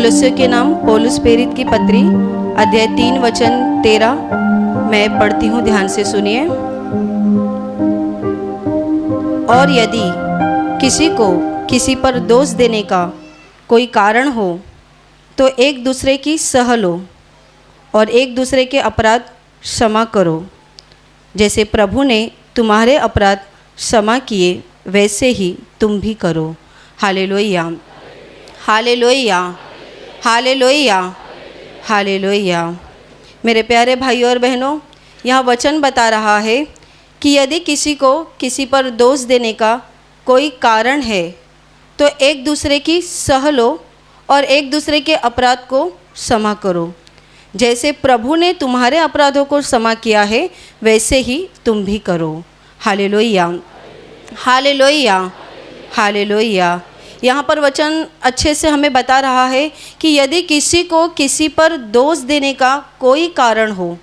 कुलस्सियों के नाम पौलुस प्रेरित की पत्री अध्याय 3 वचन 13 मैं पढ़ती हूँ, ध्यान से सुनिए। और यदि किसी को किसी पर दोष देने का कोई कारण हो तो एक दूसरे की सह लो और एक दूसरे के अपराध क्षमा करो, जैसे प्रभु ने तुम्हारे अपराध क्षमा किए वैसे ही तुम भी करो। Hallelujah, hallelujah, hallelujah, hallelujah. मेरे प्यारे भाइयों और बहनों, यह वचन बता रहा है कि यदि किसी को किसी पर दोष देने का कोई कारण है तो एक दूसरे की सह लो और एक दूसरे के अपराध को क्षमा करो, जैसे प्रभु ने तुम्हारे अपराधों को क्षमा किया है वैसे ही तुम भी करो। Hallelujah, hallelujah, hallelujah. यहाँ पर वचन अच्छे से हमें बता रहा है कि यदि किसी को किसी पर दोष देने का कोई कारण हो,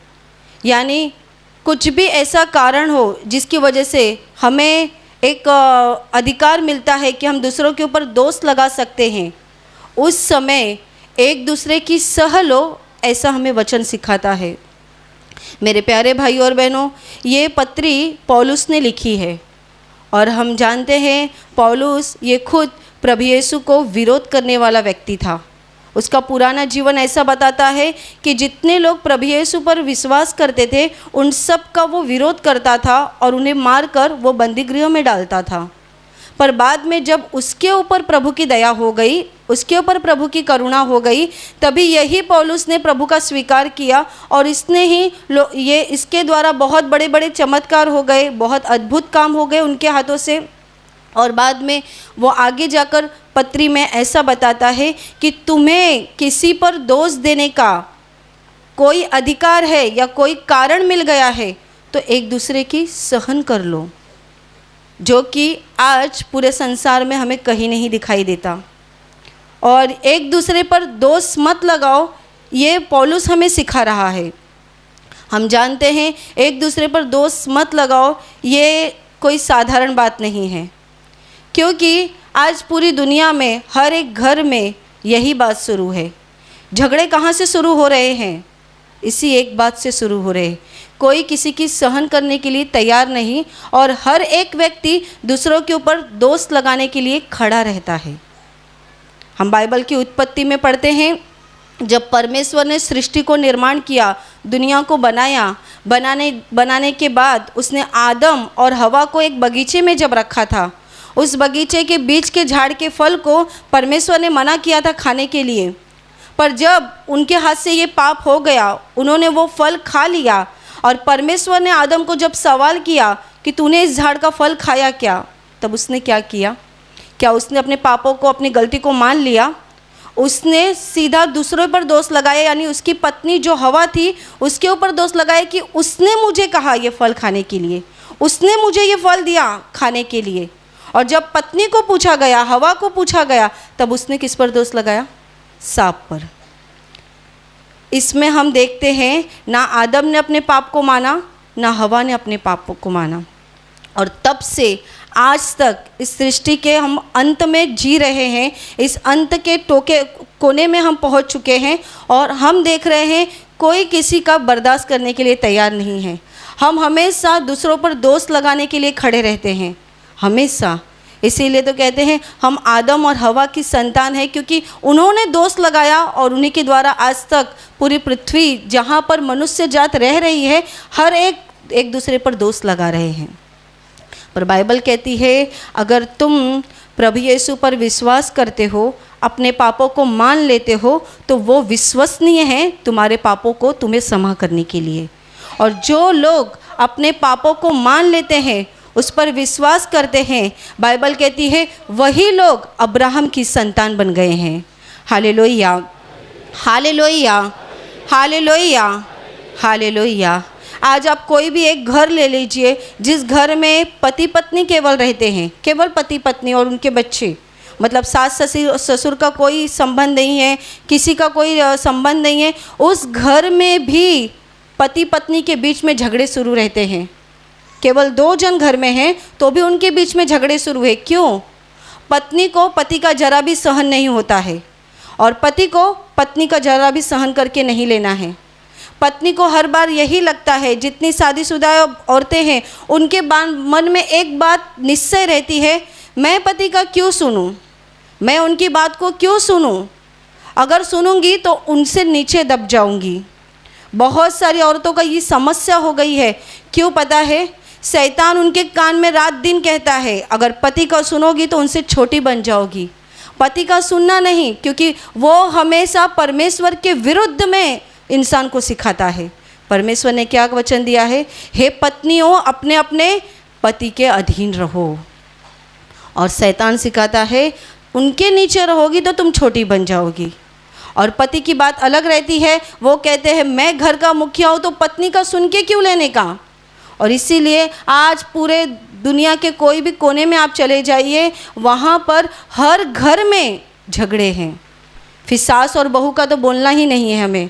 यानी कुछ भी ऐसा कारण हो जिसकी वजह से हमें एक अधिकार मिलता है कि हम दूसरों के ऊपर दोष लगा सकते हैं, उस समय एक दूसरे की सह लो, ऐसा हमें वचन सिखाता है। मेरे प्यारे भाइयों और बहनों, ये पत्री पौलुस ने लिखी है और हम जानते हैं पौलुस ये खुद प्रभु यीशु को विरोध करने वाला व्यक्ति था। उसका पुराना जीवन ऐसा बताता है कि जितने लोग प्रभु यीशु पर विश्वास करते थे उन सब का वो विरोध करता था और उन्हें मारकर वो बंदीगृह में डालता था। पर बाद में जब उसके ऊपर प्रभु की दया हो गई, उसके ऊपर प्रभु की करुणा हो गई, तभी यही पौलुस ने प्रभु का स्वीकार किया और इसने ही इसके द्वारा बहुत बड़े बड़े चमत्कार हो गए, बहुत अद्भुत काम हो गए उनके हाथों से। और बाद में वो आगे जाकर पत्री में ऐसा बताता है कि तुम्हें किसी पर दोष देने का कोई अधिकार है या कोई कारण मिल गया है तो एक दूसरे की सहन कर लो, जो कि आज पूरे संसार में हमें कहीं नहीं दिखाई देता। और एक दूसरे पर दोष मत लगाओ, ये पौलुस हमें सिखा रहा है। हम जानते हैं एक दूसरे पर दोष मत लगाओ, ये कोई साधारण बात नहीं है, क्योंकि आज पूरी दुनिया में हर एक घर में यही बात शुरू है। झगड़े कहाँ से शुरू हो रहे हैं? इसी एक बात से शुरू हो रहे हैं। कोई किसी की सहन करने के लिए तैयार नहीं और हर एक व्यक्ति दूसरों के ऊपर दोष लगाने के लिए खड़ा रहता है। हम बाइबल की उत्पत्ति में पढ़ते हैं, जब परमेश्वर ने सृष्टि को निर्माण किया, दुनिया को बनाया, बनाने के बाद उसने आदम और हवा को एक बगीचे में जब रखा था, उस बगीचे के बीच के झाड़ के फल को परमेश्वर ने मना किया था खाने के लिए। पर जब उनके हाथ से ये पाप हो गया, उन्होंने वो फल खा लिया और परमेश्वर ने आदम को जब सवाल किया कि तूने इस झाड़ का फल खाया क्या, तब उसने क्या किया? क्या उसने अपने पापों को, अपनी गलती को मान लिया? उसने सीधा दूसरों पर दोष लगाया, यानी उसकी पत्नी जो हवा थी उसके ऊपर दोष लगाया कि उसने मुझे कहा ये फल खाने के लिए, उसने मुझे ये फल दिया खाने के लिए। और जब पत्नी को पूछा गया, हवा को पूछा गया, तब उसने किस पर दोष लगाया? सांप पर। इसमें हम देखते हैं ना आदम ने अपने पाप को माना, ना हवा ने अपने पाप को माना। और तब से आज तक इस सृष्टि के हम अंत में जी रहे हैं, इस अंत के कोने में हम पहुंच चुके हैं और हम देख रहे हैं कोई किसी का बर्दाश्त करने के लिए तैयार नहीं है। हम हमेशा दूसरों पर दोष लगाने के लिए खड़े रहते हैं, हमेशा। इसीलिए तो कहते हैं हम आदम और हवा की संतान है, क्योंकि उन्होंने दोष लगाया और उन्हीं के द्वारा आज तक पूरी पृथ्वी जहाँ पर मनुष्य जात रह रही है, हर एक दूसरे पर दोष लगा रहे हैं। पर बाइबल कहती है अगर तुम प्रभु यीशु पर विश्वास करते हो, अपने पापों को मान लेते हो, तो वो विश्वसनीय है तुम्हारे पापों को तुम्हें क्षमा करने के लिए। और जो लोग अपने पापों को मान लेते हैं, उस पर विश्वास करते हैं, बाइबल कहती है वही लोग अब्राहम की संतान बन गए हैं। Hallelujah, hallelujah, hallelujah, hallelujah. आज आप कोई भी एक घर ले लीजिए, जिस घर में पति पत्नी केवल रहते हैं, केवल पति पत्नी और उनके बच्चे, मतलब सास ससुर का कोई संबंध नहीं है, किसी का कोई संबंध नहीं है, उस घर में भी पति पत्नी के बीच में झगड़े शुरू रहते हैं। केवल 2 जन घर में हैं तो भी उनके बीच में झगड़े शुरू है। क्यों? पत्नी को पति का जरा भी सहन नहीं होता है और पति को पत्नी का जरा भी सहन करके नहीं लेना है। पत्नी को हर बार यही लगता है, जितनी शादीशुदा औरतें हैं उनके मन में एक बात निश्चय रहती है, मैं पति का क्यों सुनूं, मैं उनकी बात को क्यों सुनूं, अगर सुनूंगी तो उनसे नीचे दब जाऊंगी। बहुत सारी औरतों का ये समस्या हो गई है। क्यों पता है? शैतान उनके कान में रात दिन कहता है, अगर पति का सुनोगी तो उनसे छोटी बन जाओगी। पति का सुनना नहीं, क्योंकि वो हमेशा परमेश्वर के विरुद्ध में इंसान को सिखाता है। परमेश्वर ने क्या वचन दिया है? हे पत्नियों, अपने अपने पति के अधीन रहो। और शैतान सिखाता है, उनके नीचे रहोगी तो तुम छोटी बन जाओगी। और पति की बात अलग रहती है, वो कहते हैं मैं घर का मुखिया हूँ तो पत्नी का सुन के क्यों लेने का। और इसीलिए आज पूरे दुनिया के कोई भी कोने में आप चले जाइए, वहाँ पर हर घर में झगड़े हैं। फिर सास और बहू का तो बोलना ही नहीं है हमें।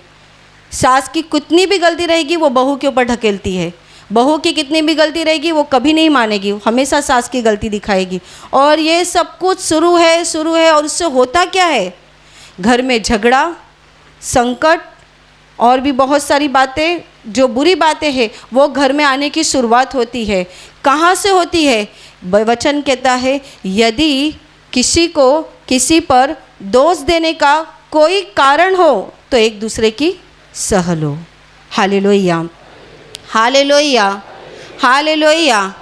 सास की कितनी भी गलती रहेगी वो बहू के ऊपर ढकेलती है, बहू की कितनी भी गलती रहेगी वो कभी नहीं मानेगी, हमेशा सास की गलती दिखाएगी। और ये सब कुछ शुरू है। और उससे होता क्या है? घर में झगड़ा, संकट और भी बहुत सारी बातें, जो बुरी बातें हैं वो घर में आने की शुरुआत होती है। कहाँ से होती है? वचन कहता है, यदि किसी को किसी पर दोष देने का कोई कारण हो तो एक दूसरे की सह लो। Hallelujah, hallelujah, hallelujah,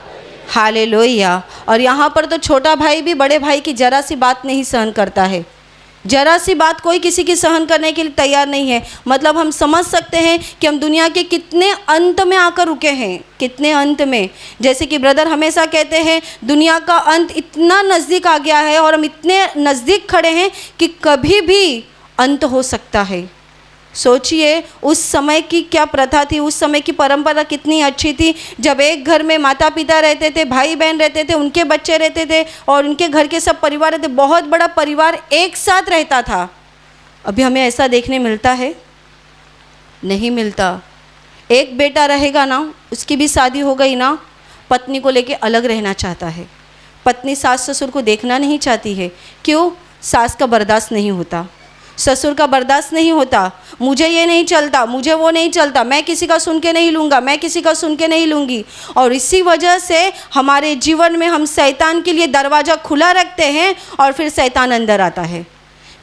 hallelujah. और यहाँ पर तो छोटा भाई भी बड़े भाई की जरा सी बात नहीं सहन करता है। जरा सी बात कोई किसी की सहन करने के लिए तैयार नहीं है। मतलब हम समझ सकते हैं कि हम दुनिया के कितने अंत में आकर रुके हैं, कितने अंत में। जैसे कि ब्रदर हमेशा कहते हैं, दुनिया का अंत इतना नज़दीक आ गया है और हम इतने नज़दीक खड़े हैं कि कभी भी अंत हो सकता है। सोचिए उस समय की क्या प्रथा थी, उस समय की परंपरा कितनी अच्छी थी, जब एक घर में माता पिता रहते थे, भाई बहन रहते थे, उनके बच्चे रहते थे और उनके घर के सब परिवार रहते, बहुत बड़ा परिवार एक साथ रहता था। अभी हमें ऐसा देखने मिलता है? नहीं मिलता। एक बेटा रहेगा ना, उसकी भी शादी हो गई ना, पत्नी को लेके अलग रहना चाहता है। पत्नी सास ससुर को देखना नहीं चाहती है। क्यों? सास का बर्दाश्त नहीं होता, ससुर का बर्दाश्त नहीं होता, मुझे ये नहीं चलता, मुझे वो नहीं चलता, मैं किसी का सुन के नहीं लूँगा, मैं किसी का सुन के नहीं लूँगी। और इसी वजह से हमारे जीवन में हम शैतान के लिए दरवाज़ा खुला रखते हैं और फिर शैतान अंदर आता है।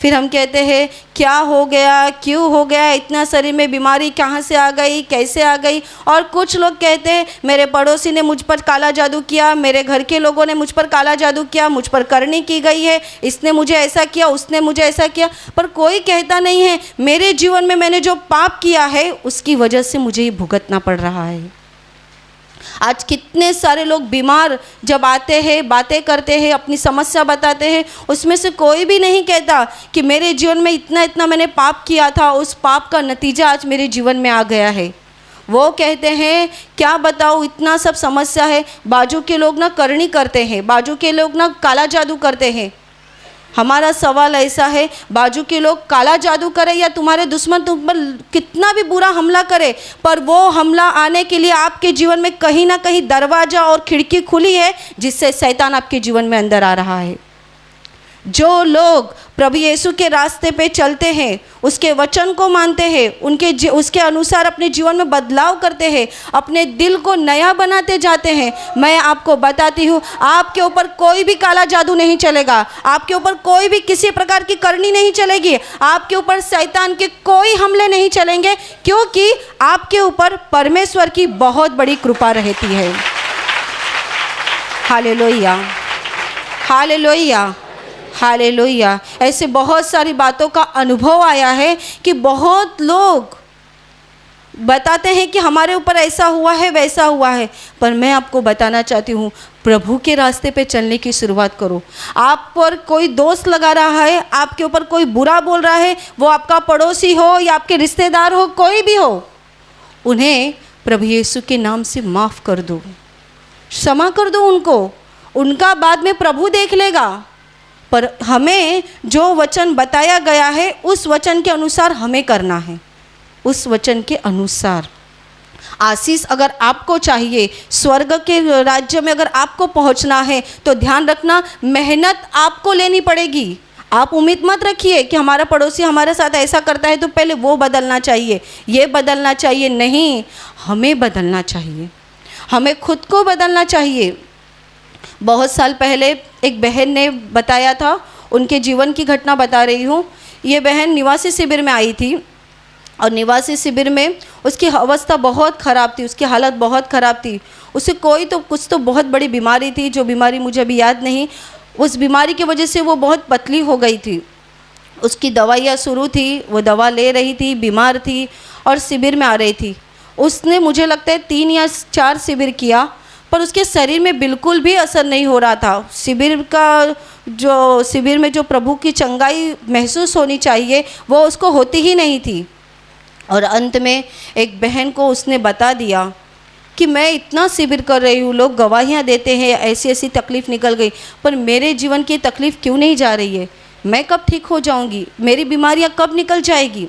फिर हम कहते हैं क्या हो गया, क्यों हो गया, इतना शरीर में बीमारी कहाँ से आ गई, कैसे आ गई। और कुछ लोग कहते हैं मेरे पड़ोसी ने मुझ पर काला जादू किया, मेरे घर के लोगों ने मुझ पर काला जादू किया, मुझ पर करनी की गई है, इसने मुझे ऐसा किया, उसने मुझे ऐसा किया। पर कोई कहता नहीं है मेरे जीवन में मैंने जो पाप किया है उसकी वजह से मुझे ये भुगतना पड़ रहा है। आज कितने सारे लोग बीमार जब आते हैं, बातें करते हैं, अपनी समस्या बताते हैं, उसमें से कोई भी नहीं कहता कि मेरे जीवन में इतना इतना मैंने पाप किया था, उस पाप का नतीजा आज मेरे जीवन में आ गया है। वो कहते हैं क्या बताओ, इतना सब समस्या है, बाजू के लोग ना करनी करते हैं, बाजू के लोग ना काला जादू करते हैं। हमारा सवाल ऐसा है, बाजू के लोग काला जादू करे या तुम्हारे दुश्मन तुम पर कितना भी बुरा हमला करे, पर वो हमला आने के लिए आपके जीवन में कहीं ना कहीं दरवाज़ा और खिड़की खुली है जिससे शैतान आपके जीवन में अंदर आ रहा है। जो लोग प्रभु यीशु के रास्ते पे चलते हैं, उसके वचन को मानते हैं, उसके अनुसार अपने जीवन में बदलाव करते हैं, अपने दिल को नया बनाते जाते हैं, मैं आपको बताती हूँ आपके ऊपर कोई भी काला जादू नहीं चलेगा, आपके ऊपर कोई भी किसी प्रकार की करनी नहीं चलेगी, आपके ऊपर शैतान के कोई हमले नहीं चलेंगे, क्योंकि आपके ऊपर परमेश्वर की बहुत बड़ी कृपा रहती है। Hallelujah, hallelujah, hallelujah. ऐसे बहुत सारी बातों का अनुभव आया है कि बहुत लोग बताते हैं कि हमारे ऊपर ऐसा हुआ है, वैसा हुआ है, पर मैं आपको बताना चाहती हूँ प्रभु के रास्ते पे चलने की शुरुआत करो। आप पर कोई दोस्त लगा रहा है, आपके ऊपर कोई बुरा बोल रहा है, वो आपका पड़ोसी हो या आपके रिश्तेदार हो, कोई भी हो, उन्हें प्रभु यीशु के नाम से माफ़ कर दो, क्षमा कर दो उनको, उनका बाद में प्रभु देख लेगा। पर हमें जो वचन बताया गया है उस वचन के अनुसार हमें करना है, उस वचन के अनुसार। आशीष अगर आपको चाहिए, स्वर्ग के राज्य में अगर आपको पहुंचना है, तो ध्यान रखना मेहनत आपको लेनी पड़ेगी, आप उम्मीद मत रखिए कि हमारा पड़ोसी हमारे साथ ऐसा करता है तो पहले वो बदलना चाहिए, ये बदलना चाहिए। नहीं, हमें बदलना चाहिए, हमें खुद को बदलना चाहिए। बहुत साल पहले एक बहन ने बताया था, उनके जीवन की घटना बता रही हूँ। ये बहन निवासी शिविर में आई थी और निवासी शिविर में उसकी अवस्था बहुत ख़राब थी, उसकी हालत बहुत ख़राब थी। उसे कुछ तो बहुत बड़ी बीमारी थी, जो बीमारी मुझे अभी याद नहीं। उस बीमारी की वजह से वो बहुत पतली हो गई थी। उसकी दवाइयाँ शुरू थी, वो दवा ले रही थी, बीमार थी और शिविर में आ रही थी। उसने मुझे लगता है 3 या 4 शिविर किया, पर उसके शरीर में बिल्कुल भी असर नहीं हो रहा था। शिविर में जो प्रभु की चंगाई महसूस होनी चाहिए वो उसको होती ही नहीं थी। और अंत में एक बहन को उसने बता दिया कि मैं इतना शिविर कर रही हूँ, लोग गवाहियाँ देते हैं, ऐसी ऐसी तकलीफ़ निकल गई, पर मेरे जीवन की तकलीफ़ क्यों नहीं जा रही है? मैं कब ठीक हो जाऊँगी? मेरी बीमारियाँ कब निकल जाएगी?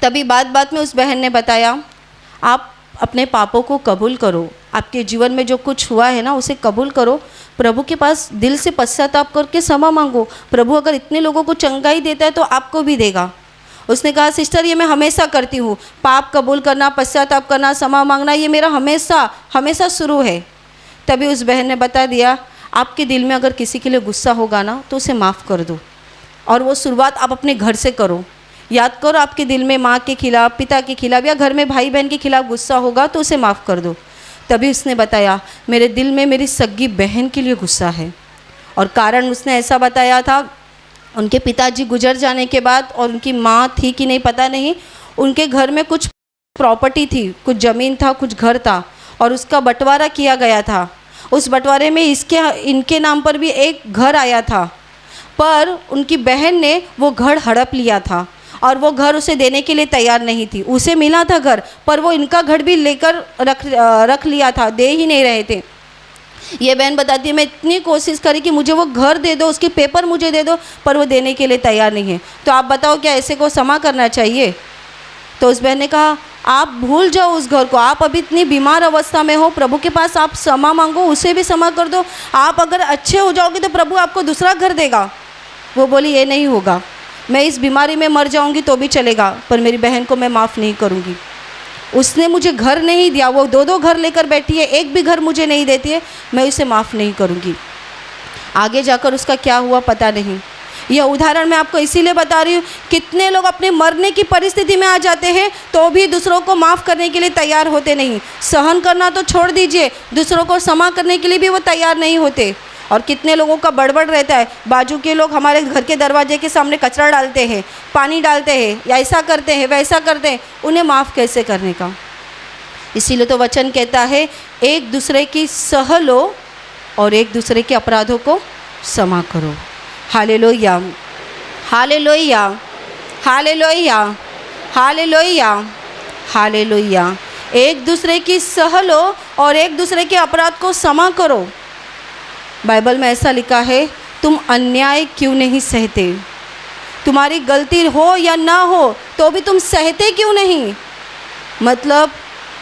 तभी बात में उस बहन ने बताया, आप अपने पापों को कबूल करो, आपके जीवन में जो कुछ हुआ है ना उसे कबूल करो, प्रभु के पास दिल से पश्चाताप करके क्षमा मांगो। प्रभु अगर इतने लोगों को चंगाई देता है तो आपको भी देगा। उसने कहा, सिस्टर ये मैं हमेशा करती हूँ, पाप कबूल करना, पश्चाताप करना, क्षमा मांगना, ये मेरा हमेशा शुरू है। तभी उस बहन ने बता दिया, आपके दिल में अगर किसी के लिए गुस्सा होगा ना तो उसे माफ़ कर दो, और वो शुरुआत आप अपने घर से करो। याद करो, आपके दिल में माँ के खिलाफ़, पिता के खिलाफ़ या घर में भाई बहन के खिलाफ़ गुस्सा होगा तो उसे माफ़ कर दो। तभी उसने बताया, मेरे दिल में मेरी सगी बहन के लिए गुस्सा है। और कारण उसने ऐसा बताया था, उनके पिताजी गुजर जाने के बाद, और उनकी माँ थी कि नहीं पता नहीं, उनके घर में कुछ प्रॉपर्टी थी, कुछ ज़मीन था, कुछ घर था, और उसका बंटवारा किया गया था। उस बंटवारे में इनके नाम पर भी एक घर आया था, पर उनकी बहन ने वो घर हड़प लिया था और वो घर उसे देने के लिए तैयार नहीं थी। उसे मिला था घर, पर वो इनका घर भी लेकर रख लिया था, दे ही नहीं रहे थे। ये बहन बताती है, मैं इतनी कोशिश करी कि मुझे वो घर दे दो, उसके पेपर मुझे दे दो, पर वो देने के लिए तैयार नहीं है। तो आप बताओ, क्या ऐसे को क्षमा करना चाहिए? तो उस बहन ने कहा, आप भूल जाओ उस घर को, आप अभी इतनी बीमार अवस्था में हो, प्रभु के पास आप क्षमा मांगो, उसे भी क्षमा कर दो। आप अगर अच्छे हो जाओगे तो प्रभु आपको दूसरा घर देगा। वो बोली, ये नहीं होगा, मैं इस बीमारी में मर जाऊंगी तो भी चलेगा, पर मेरी बहन को मैं माफ़ नहीं करूंगी। उसने मुझे घर नहीं दिया, वो 2-2 घर लेकर बैठी है, एक भी घर मुझे नहीं देती है, मैं उसे माफ़ नहीं करूंगी। आगे जाकर उसका क्या हुआ पता नहीं। यह उदाहरण मैं आपको इसीलिए बता रही हूँ, कितने लोग अपने मरने की परिस्थिति में आ जाते हैं तो भी दूसरों को माफ़ करने के लिए तैयार होते नहीं। सहन करना तो छोड़ दीजिए, दूसरों को क्षमा करने के लिए भी वो तैयार नहीं होते। और कितने लोगों का बड़बड़ रहता है, बाजू के लोग हमारे घर के दरवाजे के सामने कचरा डालते हैं, पानी डालते हैं, या ऐसा करते हैं, वैसा करते हैं, उन्हें माफ़ कैसे करने का? इसीलिए तो वचन कहता है, एक दूसरे की सह लो और एक दूसरे के अपराधों को क्षमा करो। Hallelujah, hallelujah, hallelujah, hallelujah, hallelujah. एक दूसरे की सह लो और एक दूसरे के अपराध को क्षमा करो। बाइबल में ऐसा लिखा है, तुम अन्याय क्यों नहीं सहते? तुम्हारी गलती हो या ना हो तो भी तुम सहते क्यों नहीं? मतलब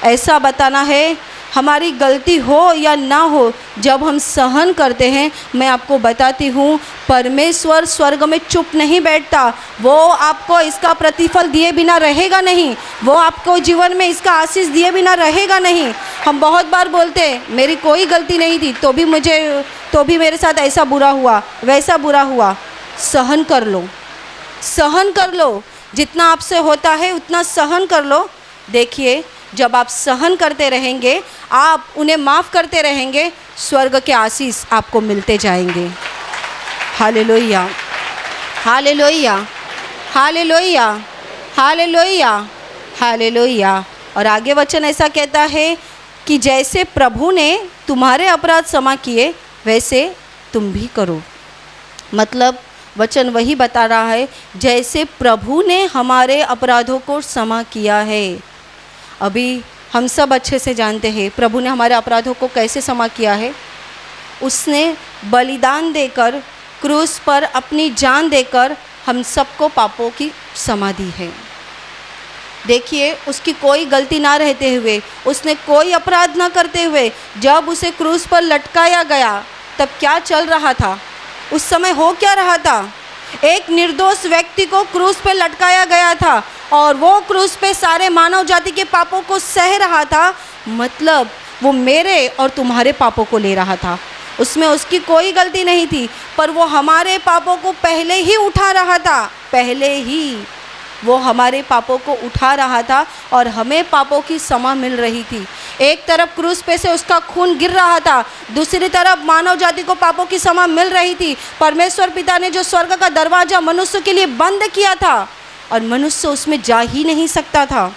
ऐसा बताना है, हमारी गलती हो या ना हो, जब हम सहन करते हैं, मैं आपको बताती हूँ, परमेश्वर स्वर्ग में चुप नहीं बैठता। वो आपको इसका प्रतिफल दिए बिना रहेगा नहीं, वो आपको जीवन में इसका आशीष दिए बिना रहेगा नहीं। हम बहुत बार बोलते हैं, मेरी कोई गलती नहीं थी तो भी मेरे साथ ऐसा बुरा हुआ, वैसा बुरा हुआ। सहन कर लो, सहन कर लो, जितना आपसे होता है उतना सहन कर लो। देखिए, जब आप सहन करते रहेंगे, आप उन्हें माफ़ करते रहेंगे, स्वर्ग के आशीष आपको मिलते जाएंगे। Hallelujah, hallelujah, hallelujah, hallelujah, hallelujah. और आगे वचन ऐसा कहता है कि जैसे प्रभु ने तुम्हारे अपराध क्षमा किए वैसे तुम भी करो। मतलब वचन वही बता रहा है, जैसे प्रभु ने हमारे अपराधों को क्षमा किया है। अभी हम सब अच्छे से जानते हैं प्रभु ने हमारे अपराधों को कैसे क्षमा किया है। उसने बलिदान देकर, क्रूस पर अपनी जान देकर हम सबको पापों की क्षमा दी है। देखिए, उसकी कोई गलती ना रहते हुए, उसने कोई अपराध ना करते हुए, जब उसे क्रूस पर लटकाया गया तब क्या चल रहा था? उस समय हो क्या रहा था? एक निर्दोष व्यक्ति को क्रूस पे लटकाया गया था और वो क्रूस पे सारे मानव जाति के पापों को सह रहा था। मतलब वो मेरे और तुम्हारे पापों को ले रहा था। उसमें उसकी कोई गलती नहीं थी, पर वो हमारे पापों को पहले ही उठा रहा था। पहले ही वो हमारे पापों को उठा रहा था और हमें पापों की क्षमा मिल रही थी। एक तरफ क्रूस पे से उसका खून गिर रहा था, दूसरी तरफ मानव जाति को पापों की क्षमा मिल रही थी। परमेश्वर पिता ने जो स्वर्ग का दरवाज़ा मनुष्य के लिए बंद किया था और मनुष्य उसमें जा ही नहीं सकता था,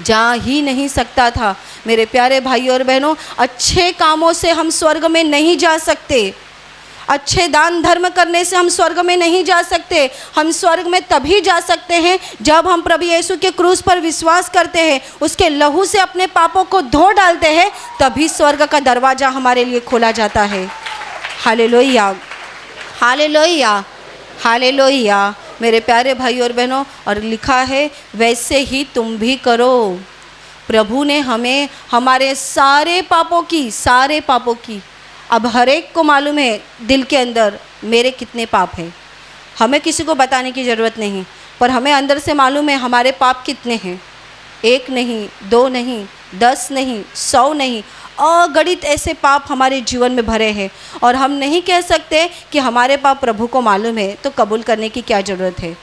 जा ही नहीं सकता था। मेरे प्यारे भाइयों और बहनों, अच्छे कामों से हम स्वर्ग में नहीं जा सकते, अच्छे दान धर्म करने से हम स्वर्ग में नहीं जा सकते। हम स्वर्ग में तभी जा सकते हैं जब हम प्रभु यीशु के क्रूस पर विश्वास करते हैं, उसके लहू से अपने पापों को धो डालते हैं, तभी स्वर्ग का दरवाज़ा हमारे लिए खोला जाता है। Hallelujah, hallelujah, hallelujah. मेरे प्यारे भाइयों और बहनों, और लिखा है वैसे ही तुम भी करो। प्रभु ने हमें हमारे सारे पापों की अब हर एक को मालूम है दिल के अंदर मेरे कितने पाप हैं। हमें किसी को बताने की ज़रूरत नहीं, पर हमें अंदर से मालूम है हमारे पाप कितने हैं। 1 नहीं, 2 नहीं, 10 नहीं, 100 नहीं, अगणित ऐसे पाप हमारे जीवन में भरे हैं और हम नहीं कह सकते कि हमारे पाप प्रभु को मालूम है तो कबूल करने की क्या ज़रूरत है।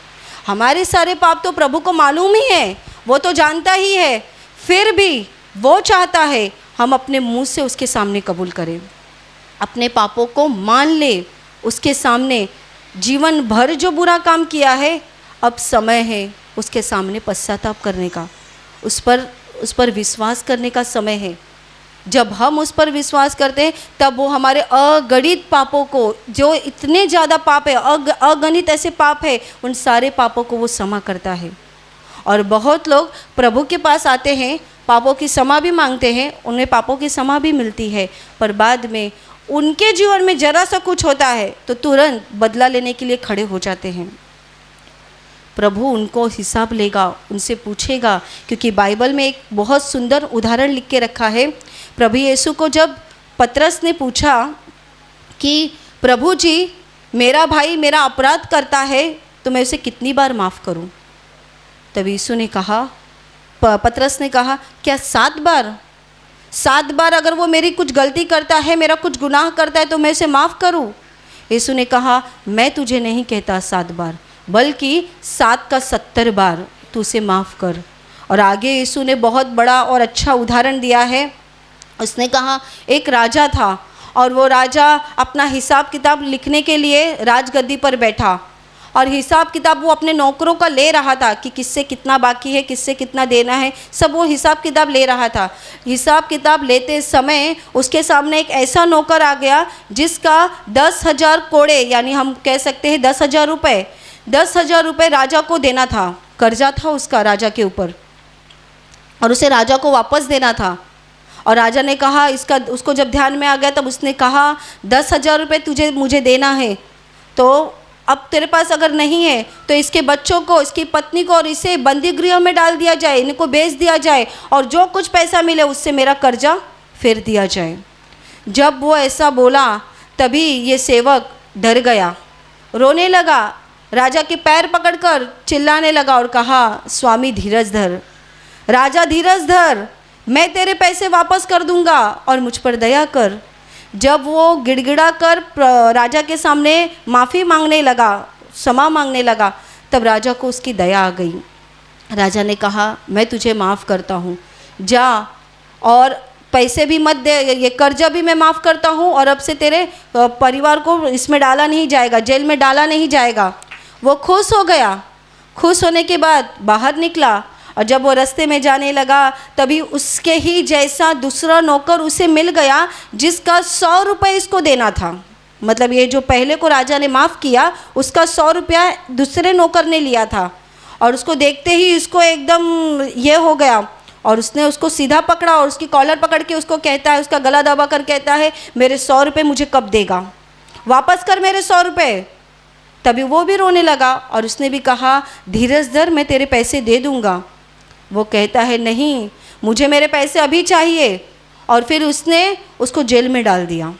हमारे सारे पाप तो प्रभु को मालूम ही है, वो तो जानता ही है, फिर भी वो चाहता है हम अपने मुंह से उसके सामने कबूल करें, अपने पापों को मान ले उसके सामने। जीवन भर जो बुरा काम किया है, अब समय है उसके सामने पश्चाताप करने का, उस पर विश्वास करने का समय है। जब हम उस पर विश्वास करते हैं तब वो हमारे अगणित पापों को, जो इतने ज़्यादा पाप है, अगणित ऐसे पाप है, उन सारे पापों को वो क्षमा करता है। और बहुत लोग प्रभु के पास आते हैं, पापों की क्षमा भी मांगते हैं, उन्हें पापों की क्षमा भी मिलती है, पर बाद में उनके जीवन में जरा सा कुछ होता है तो तुरंत बदला लेने के लिए खड़े हो जाते हैं। प्रभु उनको हिसाब लेगा, उनसे पूछेगा, क्योंकि बाइबल में एक बहुत सुंदर उदाहरण लिख के रखा है। प्रभु यीशु को जब पतरस ने पूछा कि प्रभु जी, मेरा भाई मेरा अपराध करता है तो मैं उसे कितनी बार माफ़ करूं? तब यीशु ने कहा, पतरस ने कहा, क्या 7 बार? 7 बार अगर वो मेरी कुछ गलती करता है, मेरा कुछ गुनाह करता है तो मैं उसे माफ़ करूं? यीशु ने कहा, मैं तुझे नहीं कहता 7 बार, बल्कि 7 का 70 बार तू उसे माफ़ कर। और आगे यीशु ने बहुत बड़ा और अच्छा उदाहरण दिया है। उसने कहा, एक राजा था और वो राजा अपना हिसाब किताब लिखने के लिए राजगद्दी पर बैठा और हिसाब किताब वो अपने नौकरों का ले रहा था कि किससे कितना बाकी है, किससे कितना देना है, सब वो हिसाब किताब ले रहा था। हिसाब किताब लेते समय उसके सामने एक ऐसा नौकर आ गया जिसका 10,000 कोड़े, यानी हम कह सकते हैं 10,000 रुपये, 10,000 रुपये राजा को देना था। कर्जा था उसका राजा के ऊपर और उसे राजा को वापस देना था। और राजा ने कहा, उसको जब ध्यान में आ गया तब उसने कहा, 10,000 रुपये मुझे देना है, तो अब तेरे पास अगर नहीं है तो इसके बच्चों को, इसकी पत्नी को और इसे बंदी गृह में डाल दिया जाए, इनको बेच दिया जाए और जो कुछ पैसा मिले उससे मेरा कर्जा फेर दिया जाए। जब वो ऐसा बोला तभी ये सेवक डर गया, रोने लगा, राजा के पैर पकड़कर चिल्लाने लगा और कहा, स्वामी धीरज धर, राजा धीरज धर, मैं तेरे पैसे वापस कर दूंगा और मुझ पर दया कर। जब वो गिड़गिड़ा कर राजा के सामने माफ़ी मांगने लगा, क्षमा मांगने लगा, तब राजा को उसकी दया आ गई। राजा ने कहा, मैं तुझे माफ़ करता हूँ, जा और पैसे भी मत दे, ये कर्जा भी मैं माफ़ करता हूँ और अब से तेरे परिवार को इसमें डाला नहीं जाएगा, जेल में डाला नहीं जाएगा। वो खुश हो गया। खुश होने के बाद बाहर निकला और जब वो रास्ते में जाने लगा तभी उसके ही जैसा दूसरा नौकर उसे मिल गया जिसका 100 रुपये इसको देना था। मतलब ये जो पहले को राजा ने माफ़ किया उसका 100 रुपया दूसरे नौकर ने लिया था और उसको देखते ही इसको एकदम ये हो गया और उसने उसको सीधा पकड़ा और उसकी कॉलर पकड़ के उसको कहता है, उसका गला दबा कर कहता है, मेरे 100 रुपये मुझे कब देगा, वापस कर मेरे 100 रुपये। तभी वो भी रोने लगा और उसने भी कहा, धीरज धर, मैं तेरे पैसे दे दूँगा। वो कहता है, नहीं, मुझे मेरे पैसे अभी चाहिए, और फिर उसने उसको जेल में डाल दिया।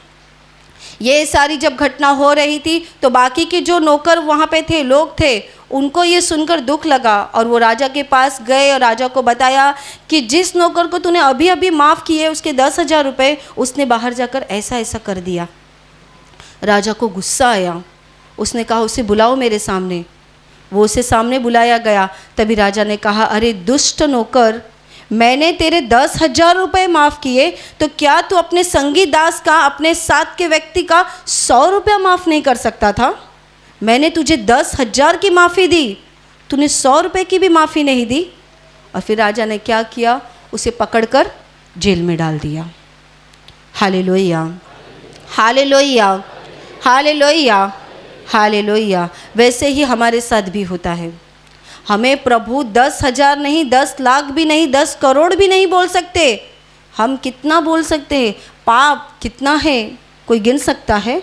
ये सारी जब घटना हो रही थी तो बाकी के जो नौकर वहाँ पे थे, लोग थे, उनको ये सुनकर दुख लगा और वो राजा के पास गए और राजा को बताया कि जिस नौकर को तूने अभी अभी माफ़ किए उसके 10,000 रुपये उसने बाहर जाकर ऐसा ऐसा कर दिया। राजा को गुस्सा आया, उसने कहा उसे बुलाओ मेरे सामने। वो उसे सामने बुलाया गया। तभी राजा ने कहा, अरे दुष्ट नौकर, मैंने तेरे 10,000 रुपये माफ़ किए तो क्या तू अपने संगी दास का, अपने साथ के व्यक्ति का 100 रुपया माफ़ नहीं कर सकता था? मैंने तुझे 10,000 की माफ़ी दी, तूने 100 रुपये की भी माफ़ी नहीं दी। और फिर राजा ने क्या किया, उसे पकड़कर जेल में डाल दिया। Hallelujah, hallelujah, hallelujah, hallelujah. वैसे ही हमारे साथ भी होता है। हमें प्रभु 10,000 नहीं, 10 लाख भी नहीं, 10 करोड़ भी नहीं बोल सकते। हम कितना बोल सकते हैं? पाप कितना है, कोई गिन सकता है?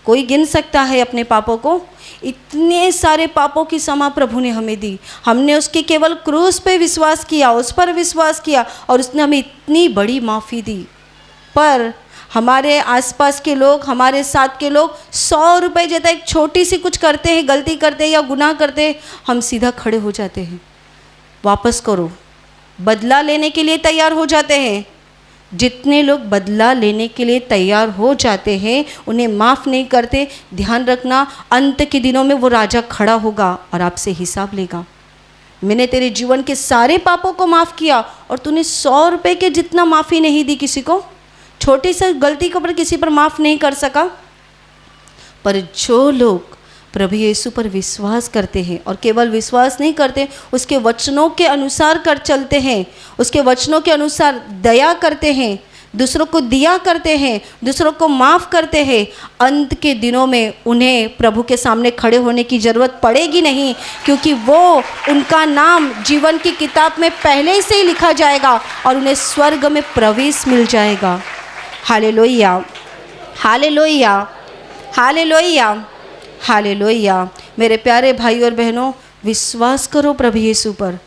कोई गिन सकता है अपने पापों को? इतने सारे पापों की क्षमा प्रभु ने हमें दी। हमने उसके केवल क्रूस पे विश्वास किया, उस पर विश्वास किया और उसने हमें इतनी बड़ी माफ़ी दी। पर हमारे आसपास के लोग, हमारे साथ के लोग 100 रुपये जैसा एक छोटी सी कुछ करते हैं, गलती करते हैं या गुनाह करते हैं, हम सीधा खड़े हो जाते हैं, वापस करो, बदला लेने के लिए तैयार हो जाते हैं। जितने लोग बदला लेने के लिए तैयार हो जाते हैं उन्हें माफ़ नहीं करते, ध्यान रखना अंत के दिनों में वो राजा खड़ा होगा और आपसे हिसाब लेगा। मैंने तेरे जीवन के सारे पापों को माफ़ किया और तूने 100 रुपये के जितना माफ़ी नहीं दी किसी को, छोटी सी गलती को पर किसी पर माफ़ नहीं कर सका। पर जो लोग प्रभु यीशु पर विश्वास करते हैं और केवल विश्वास नहीं करते, उसके वचनों के अनुसार कर चलते हैं, उसके वचनों के अनुसार दया करते हैं, दूसरों को दिया करते हैं, दूसरों को माफ़ करते हैं, अंत के दिनों में उन्हें प्रभु के सामने खड़े होने की ज़रूरत पड़ेगी नहीं, क्योंकि वो उनका नाम जीवन की किताब में पहले से ही लिखा जाएगा और उन्हें स्वर्ग में प्रवेश मिल जाएगा। Hallelujah, hallelujah, hallelujah, hallelujah. मेरे प्यारे भाई और बहनों, विश्वास करो प्रभु यीशु पर।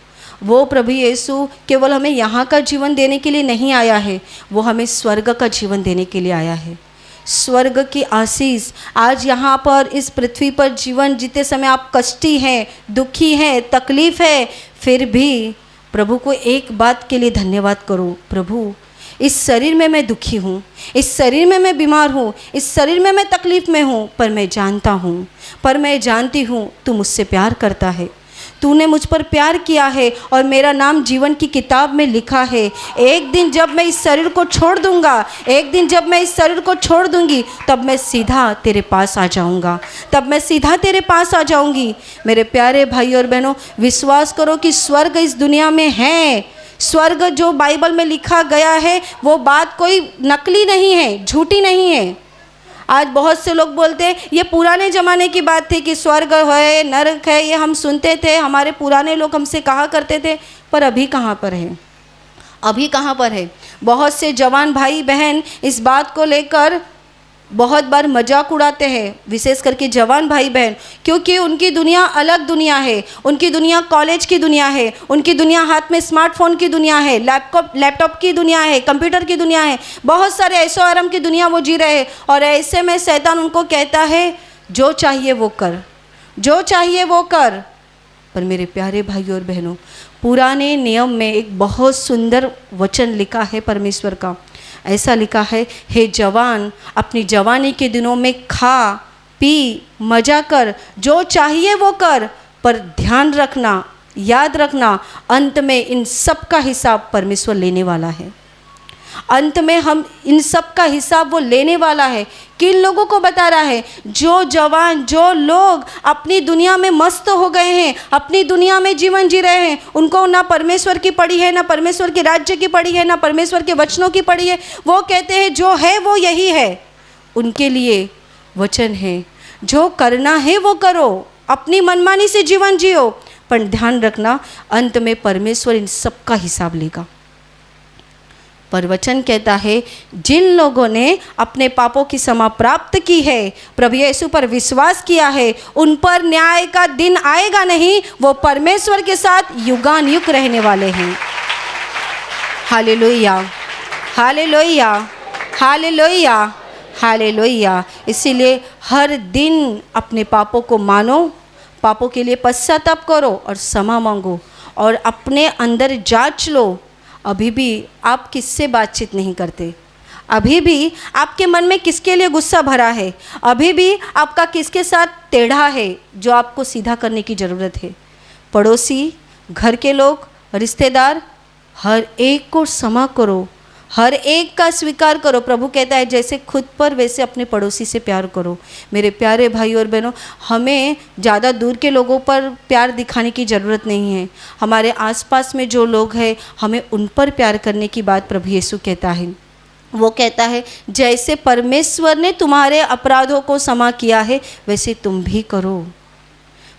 वो प्रभु यीशु केवल हमें यहाँ का जीवन देने के लिए नहीं आया है, वो हमें स्वर्ग का जीवन देने के लिए आया है। स्वर्ग की आशीष आज यहाँ पर इस पृथ्वी पर जीवन जीते समय आप कष्टी हैं, दुखी हैं, तकलीफ़ है, फिर भी प्रभु को एक बात के लिए धन्यवाद करो, प्रभु इस शरीर में मैं दुखी हूँ, इस शरीर में मैं बीमार हूँ, इस शरीर में मैं तकलीफ़ में हूँ, पर मैं जानता हूँ, पर मैं जानती हूँ तू मुझसे प्यार करता है, तूने मुझ पर प्यार किया है और मेरा नाम जीवन की किताब में लिखा है। एक दिन जब मैं इस शरीर को छोड़ दूँगा, एक दिन जब मैं इस शरीर को छोड़ दूँगी, तब मैं सीधा तेरे पास आ जाऊँगा, तब मैं सीधा तेरे पास आ जाऊँगी। मेरे प्यारे भाई और बहनों, विश्वास करो कि स्वर्ग इस दुनिया में है। स्वर्ग जो बाइबल में लिखा गया है वो बात कोई नकली नहीं है, झूठी नहीं है। आज बहुत से लोग बोलते हैं ये पुराने ज़माने की बात थी कि स्वर्ग है, नरक है, ये हम सुनते थे, हमारे पुराने लोग हमसे कहा करते थे, पर अभी कहाँ पर है? अभी कहाँ पर है? बहुत से जवान भाई बहन इस बात को लेकर बहुत बार मजाक उड़ाते हैं, विशेष करके जवान भाई बहन, क्योंकि उनकी दुनिया अलग दुनिया है, उनकी दुनिया कॉलेज की दुनिया है, उनकी दुनिया हाथ में स्मार्टफोन की दुनिया है, लैपटॉप की दुनिया है, कंप्यूटर की दुनिया है, बहुत सारे ऐशो आराम की दुनिया वो जी रहे हैं। और ऐसे में शैतान उनको कहता है जो चाहिए वो कर, जो चाहिए वो कर। पर मेरे प्यारे भाई और बहनों, पुराने नियम में एक बहुत सुंदर वचन लिखा है परमेश्वर का। ऐसा लिखा है, हे जवान, अपनी जवानी के दिनों में खा पी मजा कर, जो चाहिए वो कर, पर ध्यान रखना, याद रखना, अंत में इन सब का हिसाब परमेश्वर लेने वाला है। अंत में हम इन सब का हिसाब वो लेने वाला है। किन लोगों को बता रहा है? जो जवान, जो लोग अपनी दुनिया में मस्त हो गए हैं, अपनी दुनिया में जीवन जी रहे हैं, उनको ना परमेश्वर की पड़ी है, ना परमेश्वर के राज्य की पड़ी है, ना परमेश्वर के वचनों की पड़ी है। वो कहते हैं जो है वो यही है। उनके लिए वचन है, जो करना है वो करो, अपनी मनमानी से जीवन जियो, पर ध्यान रखना अंत में परमेश्वर इन सब का हिसाब लेगा। पर वचन कहता है, जिन लोगों ने अपने पापों की क्षमा प्राप्त की है, प्रभु यीशु पर विश्वास किया है, उन पर न्याय का दिन आएगा नहीं, वो परमेश्वर के साथ युगानुयुग रहने वाले हैं। Hallelujah, hallelujah, hallelujah, hallelujah. इसीलिए हर दिन अपने पापों को मानो, पापों के लिए पश्चाताप करो और क्षमा मांगो और अपने अंदर जांच लो। अभी भी आप किससे बातचीत नहीं करते? अभी भी आपके मन में किसके लिए गुस्सा भरा है? अभी भी आपका किसके साथ टेढ़ा है जो आपको सीधा करने की ज़रूरत है? पड़ोसी, घर के लोग, रिश्तेदार, हर एक को क्षमा करो, हर एक का स्वीकार करो। प्रभु कहता है जैसे खुद पर वैसे अपने पड़ोसी से प्यार करो। मेरे प्यारे भाई और बहनों, हमें ज़्यादा दूर के लोगों पर प्यार दिखाने की ज़रूरत नहीं है। हमारे आसपास में जो लोग हैं हमें उन पर प्यार करने की बात प्रभु यीशु कहता है। वो कहता है जैसे परमेश्वर ने तुम्हारे अपराधों को क्षमा किया है वैसे तुम भी करो,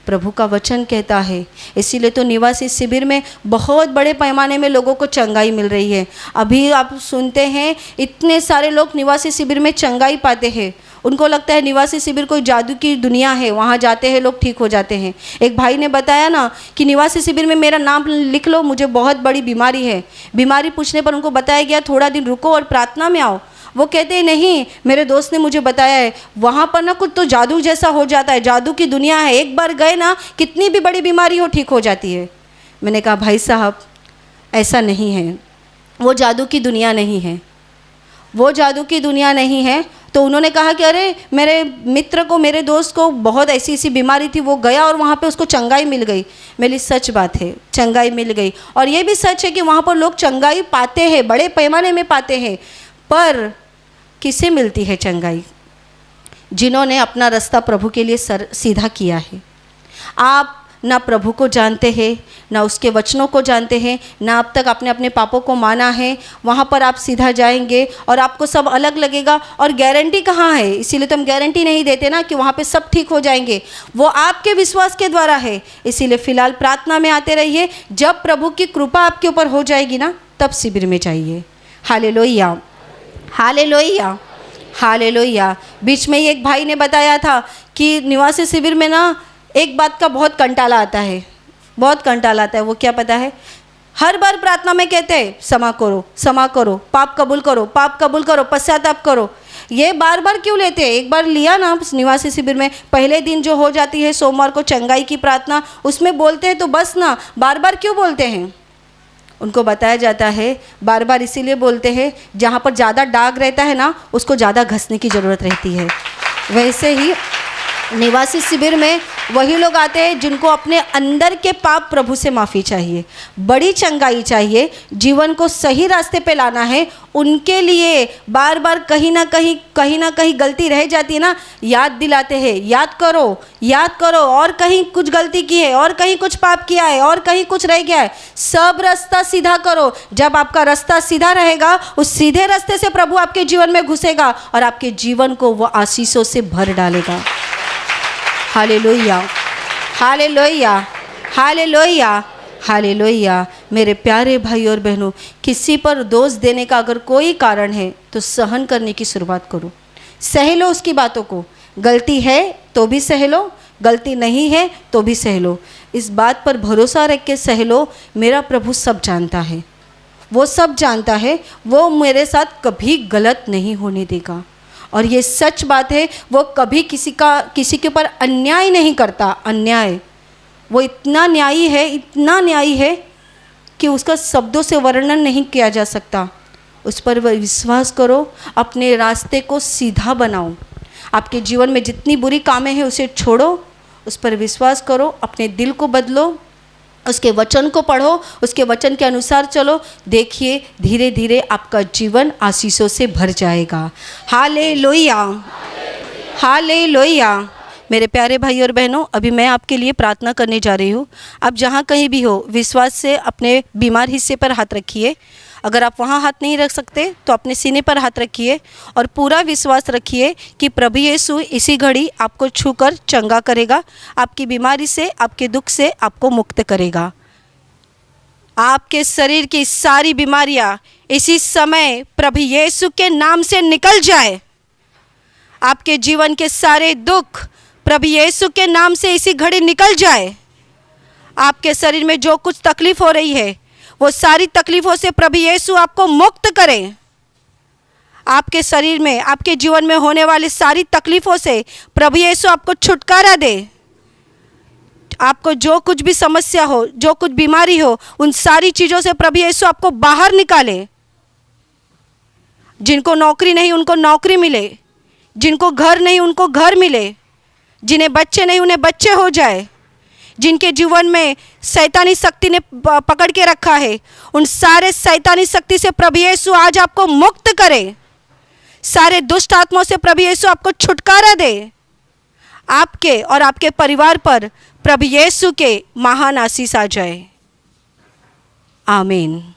प्रभु का वचन कहता है। इसीलिए तो निवासी शिविर में बहुत बड़े पैमाने में लोगों को चंगाई मिल रही है। अभी आप सुनते हैं इतने सारे लोग निवासी शिविर में चंगाई पाते हैं। उनको लगता है निवासी शिविर कोई जादू की दुनिया है, वहाँ जाते हैं लोग ठीक हो जाते हैं। एक भाई ने बताया ना कि निवासी शिविर में मेरा नाम लिख लो, मुझे बहुत बड़ी बीमारी है। बीमारी पूछने पर उनको बताया गया थोड़ा दिन रुको और प्रार्थना में आओ। वो कहते हैं नहीं, मेरे दोस्त ने मुझे बताया है वहाँ पर ना कुछ तो जादू जैसा हो जाता है, जादू की दुनिया है, एक बार गए ना कितनी भी बड़ी बीमारी हो ठीक हो जाती है। मैंने कहा भाई साहब ऐसा नहीं है, वो जादू की दुनिया नहीं है, वो जादू की दुनिया नहीं है। तो उन्होंने कहा कि अरे मेरे मित्र को, मेरे दोस्त को बहुत ऐसी ऐसी बीमारी थी, वो गया और वहाँ पे उसको चंगाई मिल गई। मेरी सच बात है, चंगाई मिल गई। और ये भी सच है कि वहाँ पर लोग चंगाई पाते हैं, बड़े पैमाने में पाते हैं। पर किसे मिलती है चंगाई? जिन्होंने अपना रास्ता प्रभु के लिए सीधा किया है। आप ना प्रभु को जानते हैं, ना उसके वचनों को जानते हैं, ना अब तक आपने अपने पापों को माना है। वहाँ पर आप सीधा जाएंगे और आपको सब अलग लगेगा। और गारंटी कहाँ है? इसीलिए तो हम गारंटी नहीं देते ना कि वहाँ पे सब ठीक हो जाएंगे। वो आपके विश्वास के द्वारा है। इसीलिए फ़िलहाल प्रार्थना में आते रहिए। जब प्रभु की कृपा आपके ऊपर हो जाएगी ना, तब शिविर में जाइए। Hallelujah, hallelujah, hallelujah. बीच में एक भाई ने बताया था कि निवासी शिविर में ना एक बात का बहुत कंटाला आता है, बहुत कंटाला आता है। वो क्या पता है? हर बार प्रार्थना में कहते हैं क्षमा करो, क्षमा करो, पाप कबूल करो, पाप कबूल करो, पश्चाताप करो। ये बार बार क्यों लेते हैं? एक बार लिया ना निवासी शिविर में, पहले दिन जो हो जाती है सोमवार को चंगाई की प्रार्थना, उसमें बोलते हैं तो बस ना, बार बार क्यों बोलते हैं? उनको बताया जाता है बार बार इसीलिए बोलते हैं जहाँ पर ज़्यादा दाग रहता है ना, उसको ज़्यादा घसने की ज़रूरत रहती है। वैसे ही निवासी शिविर में वही लोग आते हैं जिनको अपने अंदर के पाप प्रभु से माफ़ी चाहिए, बड़ी चंगाई चाहिए, जीवन को सही रास्ते पे लाना है। उनके लिए बार बार कहीं ना कहीं गलती रह जाती है ना, याद दिलाते हैं, याद करो, याद करो, और कहीं कुछ गलती की है, और कहीं कुछ पाप किया है, और कहीं कुछ रह गया है, सब रास्ता सीधा करो। जब आपका रास्ता सीधा रहेगा, उस सीधे रास्ते से प्रभु आपके जीवन में घुसेगा और आपके जीवन को वो आशीषों से भर डालेगा। Hallelujah, hallelujah, hallelujah, hallelujah. मेरे प्यारे भाई और बहनों, किसी पर दोष देने का अगर कोई कारण है तो सहन करने की शुरुआत करो। सह लो उसकी बातों को। गलती है तो भी सह लो, गलती नहीं है तो भी सह लो। इस बात पर भरोसा रख के सह लो, मेरा प्रभु सब जानता है, वो सब जानता है, वो मेरे साथ कभी गलत नहीं होने देगा। और ये सच बात है, वो कभी किसी के ऊपर अन्याय नहीं करता। अन्याय, वो इतना न्यायी है, इतना न्यायी है कि उसका शब्दों से वर्णन नहीं किया जा सकता। उस पर विश्वास करो, अपने रास्ते को सीधा बनाओ। आपके जीवन में जितनी बुरी कामें हैं उसे छोड़ो, उस पर विश्वास करो, अपने दिल को बदलो, उसके वचन को पढ़ो, उसके वचन के अनुसार चलो। देखिए धीरे धीरे आपका जीवन आशीषों से भर जाएगा। Hallelujah, hallelujah. मेरे प्यारे भाई और बहनों, अभी मैं आपके लिए प्रार्थना करने जा रही हूँ। आप जहाँ कहीं भी हो, विश्वास से अपने बीमार हिस्से पर हाथ रखिए। अगर आप वहाँ हाथ नहीं रख सकते तो अपने सीने पर हाथ रखिए और पूरा विश्वास रखिए कि प्रभु यीशु इसी घड़ी आपको छूकर चंगा करेगा, आपकी बीमारी से, आपके दुख से आपको मुक्त करेगा। आपके शरीर की सारी बीमारियाँ इसी समय प्रभु यीशु के नाम से निकल जाए। आपके जीवन के सारे दुख प्रभु यीशु के नाम से इसी घड़ी निकल जाए। आपके शरीर में जो कुछ तकलीफ हो रही है, वो सारी तकलीफों से प्रभु यीशु आपको मुक्त करें। आपके शरीर में, आपके जीवन में होने वाली सारी तकलीफ़ों से प्रभु यीशु आपको छुटकारा दे। आपको जो कुछ भी समस्या हो, जो कुछ बीमारी हो, उन सारी चीज़ों से प्रभु यीशु आपको बाहर निकाले। जिनको नौकरी नहीं उनको नौकरी मिले, जिनको घर नहीं उनको घर मिले, जिन्हें बच्चे नहीं उन्हें बच्चे हो जाए, जिनके जीवन में शैतानी शक्ति ने पकड़ के रखा है, उन सारे शैतानी शक्ति से प्रभु यीशु आज आपको मुक्त करे। सारे दुष्ट आत्माओं से प्रभु यीशु आपको छुटकारा दे। आपके और आपके परिवार पर प्रभु यीशु के महान आशीष आ जाए। आमीन।